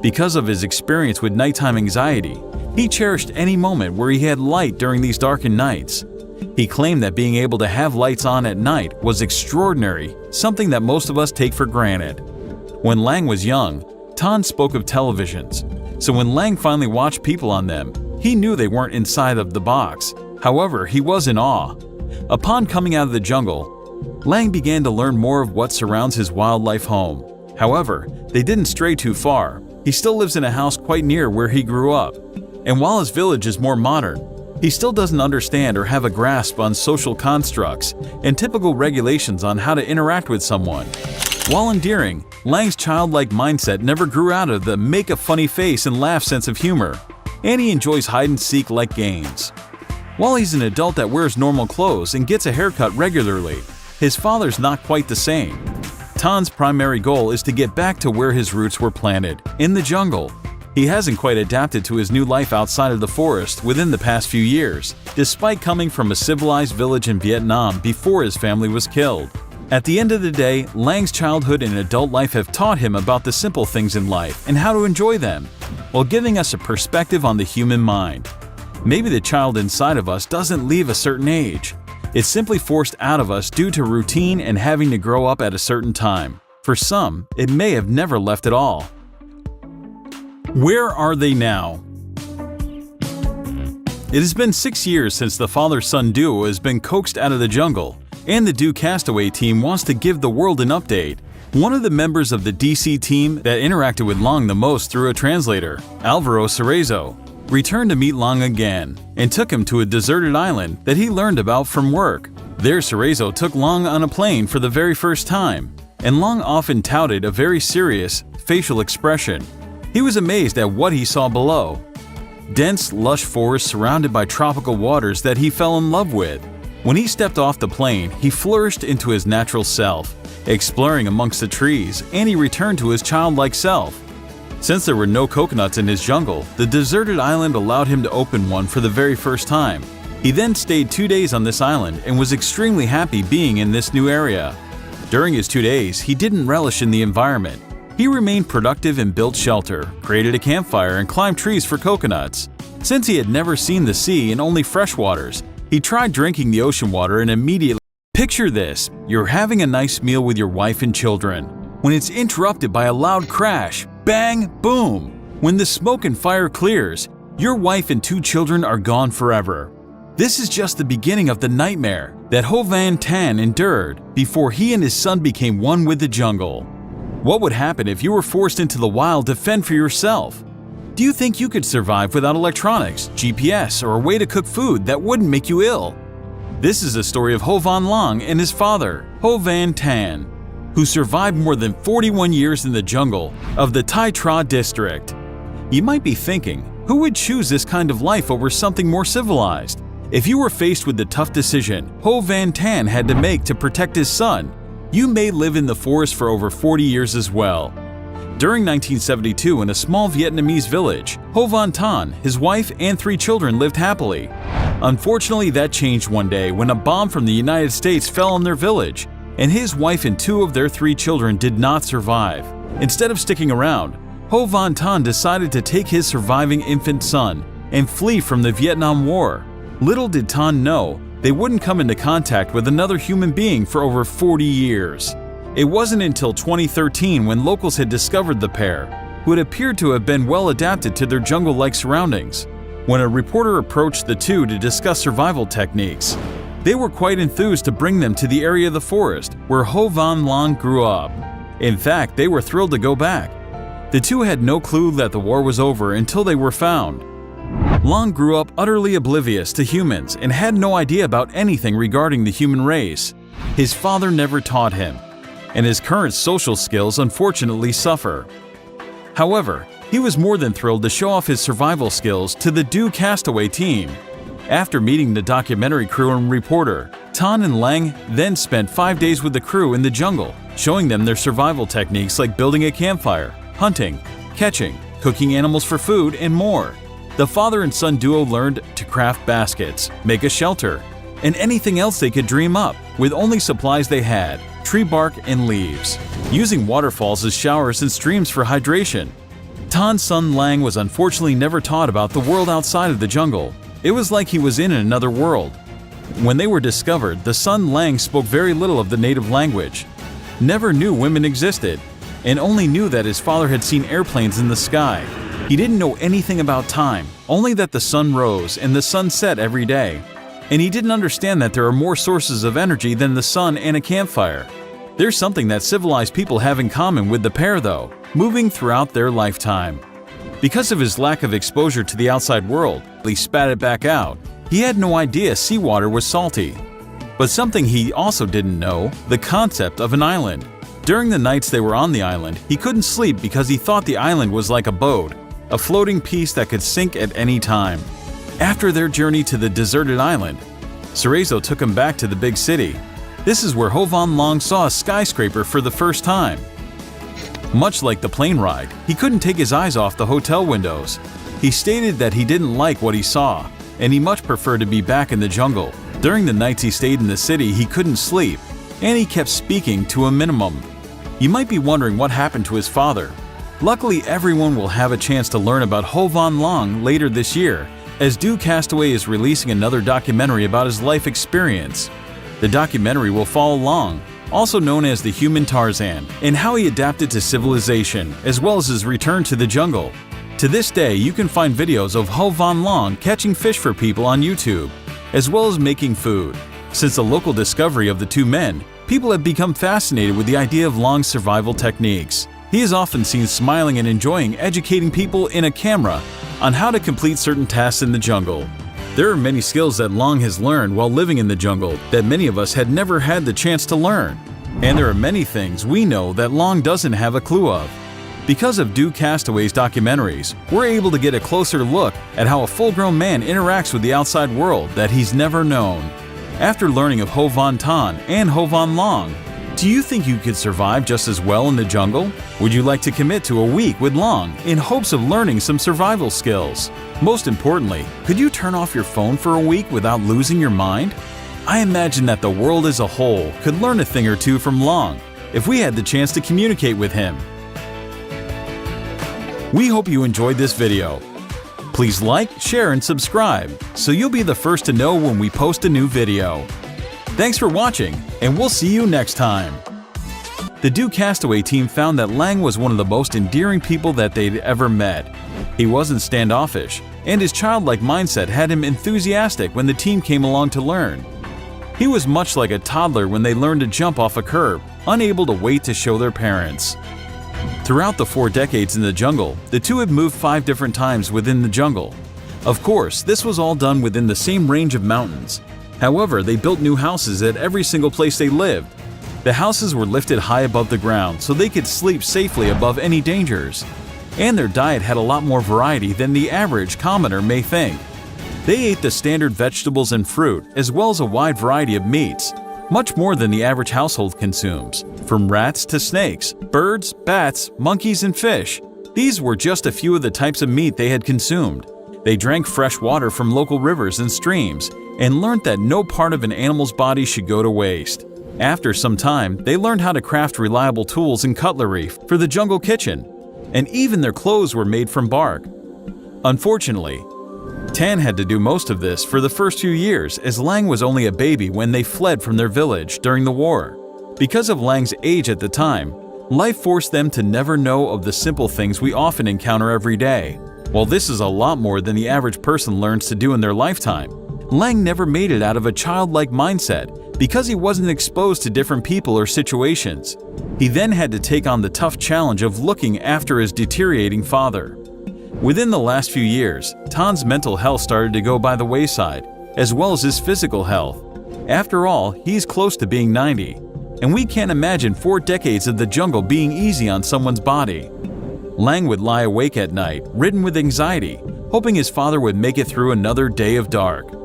Because of his experience with nighttime anxiety, he cherished any moment where he had light during these darkened nights. He claimed that being able to have lights on at night was extraordinary, something that most of us take for granted. When Lang was young, Tan spoke of televisions, so when Lang finally watched people on them, he knew they weren't inside of the box. However, he was in awe. Upon coming out of the jungle, Lang began to learn more of what surrounds his wildlife home. However, they didn't stray too far. He still lives in a house quite near where he grew up. And while his village is more modern, he still doesn't understand or have a grasp on social constructs and typical regulations on how to interact with someone. While endearing, Lang's childlike mindset never grew out of the make a funny face and laugh sense of humor, and he enjoys hide-and-seek-like games. While he's an adult that wears normal clothes and gets a haircut regularly, his father's not quite the same. Tan's primary goal is to get back to where his roots were planted, in the jungle. He hasn't quite adapted to his new life outside of the forest within the past few years, despite coming from a civilized village in Vietnam before his family was killed. At the end of the day, Lang's childhood and adult life have taught him about the simple things in life and how to enjoy them, while giving us a perspective on the human mind. Maybe the child inside of us doesn't leave a certain age. It's simply forced out of us due to routine and having to grow up at a certain time. For some, it may have never left at all. Where are they now? It has been 6 years since the father-son duo has been coaxed out of the jungle, and the Do Castaway team wants to give the world an update. One of the members of the DC team that interacted with Lang the most through a translator, Alvaro Cerezo, returned to meet Lang again and took him to a deserted island that he learned about from work. There, Cerezo took Lang on a plane for the very first time, and Lang often touted a very serious facial expression. He was amazed at what he saw below. Dense, lush forests surrounded by tropical waters that he fell in love with. When he stepped off the plane, he flourished into his natural self, exploring amongst the trees, and he returned to his childlike self. Since there were no coconuts in his jungle, the deserted island allowed him to open one for the very first time. He then stayed 2 days on this island and was extremely happy being in this new area. During his 2 days, he didn't relish in the environment. He remained productive and built shelter, created a campfire, and climbed trees for coconuts. Since he had never seen the sea and only fresh waters, he tried drinking the ocean water and immediately— Picture this: you're having a nice meal with your wife and children, when it's interrupted by a loud crash. Bang! Boom! When the smoke and fire clears, your wife and 2 children are gone forever. This is just the beginning of the nightmare that Ho Van Tan endured before he and his son became one with the jungle. What would happen if you were forced into the wild to fend for yourself? Do you think you could survive without electronics, GPS, or a way to cook food that wouldn't make you ill? This is the story of Ho Van Lang and his father, Ho Van Tan, who survived more than 41 years in the jungle of the Tai Tra district. You might be thinking, who would choose this kind of life over something more civilized? If you were faced with the tough decision Ho Van Tan had to make to protect his son, you may live in the forest for over 40 years as well. During 1972, in a small Vietnamese village, Ho Van Tan, his wife, and 3 children lived happily. Unfortunately, that changed one day when a bomb from the United States fell on their village, and his wife and 2 of their 3 children did not survive. Instead of sticking around, Ho Van Tan decided to take his surviving infant son and flee from the Vietnam War. Little did Tan know they wouldn't come into contact with another human being for over 40 years. It wasn't until 2013 when locals had discovered the pair, who had appeared to have been well adapted to their jungle-like surroundings. When a reporter approached the 2 to discuss survival techniques, they were quite enthused to bring them to the area of the forest where Ho Van Lang grew up. In fact, they were thrilled to go back. The 2 had no clue that the war was over until they were found. Lang grew up utterly oblivious to humans and had no idea about anything regarding the human race. His father never taught him, and his current social skills unfortunately suffer. However, he was more than thrilled to show off his survival skills to the Do Castaway team. After meeting the documentary crew and reporter, Tan and Lang then spent 5 days with the crew in the jungle, showing them their survival techniques like building a campfire, hunting, catching, cooking animals for food, and more. The father and son duo learned to craft baskets, make a shelter, and anything else they could dream up with only supplies they had, tree bark and leaves, using waterfalls as showers and streams for hydration. Tan's son Lang was unfortunately never taught about the world outside of the jungle. It was like he was in another world. When they were discovered, the son Lang spoke very little of the native language, never knew women existed, and only knew that his father had seen airplanes in the sky. He didn't know anything about time, only that the sun rose and the sun set every day. And he didn't understand that there are more sources of energy than the sun and a campfire. There's something that civilized people have in common with the pair though, moving throughout their lifetime. Because of his lack of exposure to the outside world, he spat it back out. He had no idea seawater was salty. But something he also didn't know, the concept of an island. During the nights they were on the island, he couldn't sleep because he thought the island was like a boat, a floating piece that could sink at any time. After their journey to the deserted island, Cerezo took him back to the big city. This is where Ho Van Long saw a skyscraper for the first time. Much like the plane ride, he couldn't take his eyes off the hotel windows. He stated that he didn't like what he saw, and he much preferred to be back in the jungle. During the nights he stayed in the city, he couldn't sleep, and he kept speaking to a minimum. You might be wondering what happened to his father. Luckily, everyone will have a chance to learn about Ho Van Long later this year, as Do Castaway is releasing another documentary about his life experience. The documentary will follow Long, also known as the Human Tarzan, and how he adapted to civilization, as well as his return to the jungle. To this day, you can find videos of Ho Van Long catching fish for people on YouTube, as well as making food. Since the local discovery of the two men, people have become fascinated with the idea of Long's survival techniques. He is often seen smiling and enjoying educating people in a camera on how to complete certain tasks in the jungle. There are many skills that Long has learned while living in the jungle that many of us had never had the chance to learn. And there are many things we know that Long doesn't have a clue of. Because of Do Castaway's documentaries, we're able to get a closer look at how a full-grown man interacts with the outside world that he's never known. After learning of Ho Van Tan and Ho Van Long, do you think you could survive just as well in the jungle? Would you like to commit to a week with Long in hopes of learning some survival skills? Most importantly, could you turn off your phone for a week without losing your mind? I imagine that the world as a whole could learn a thing or two from Long if we had the chance to communicate with him. We hope you enjoyed this video. Please like, share, and subscribe so you'll be the first to know when we post a new video. Thanks for watching, and we'll see you next time. The Do Castaway team found that Lang was one of the most endearing people that they'd ever met. He wasn't standoffish, and his childlike mindset had him enthusiastic when the team came along to learn. He was much like a toddler when they learned to jump off a curb, unable to wait to show their parents. Throughout the 4 decades in the jungle, the two had moved 5 different times within the jungle. Of course, this was all done within the same range of mountains. However, they built new houses at every single place they lived. The houses were lifted high above the ground so they could sleep safely above any dangers. And their diet had a lot more variety than the average commoner may think. They ate the standard vegetables and fruit, as well as a wide variety of meats, much more than the average household consumes. From rats to snakes, birds, bats, monkeys, and fish. These were just a few of the types of meat they had consumed. They drank fresh water from local rivers and streams, and learned that no part of an animal's body should go to waste. After some time, they learned how to craft reliable tools and cutlery for the jungle kitchen, and even their clothes were made from bark. Unfortunately, Tan had to do most of this for the first few years, as Lang was only a baby when they fled from their village during the war. Because of Lang's age at the time, life forced them to never know of the simple things we often encounter every day. While this is a lot more than the average person learns to do in their lifetime, Lang never made it out of a childlike mindset because he wasn't exposed to different people or situations. He then had to take on the tough challenge of looking after his deteriorating father. Within the last few years, Tan's mental health started to go by the wayside, as well as his physical health. After all, he's close to being 90, and we can't imagine 4 decades of the jungle being easy on someone's body. Lang would lie awake at night, ridden with anxiety, hoping his father would make it through another day of dark.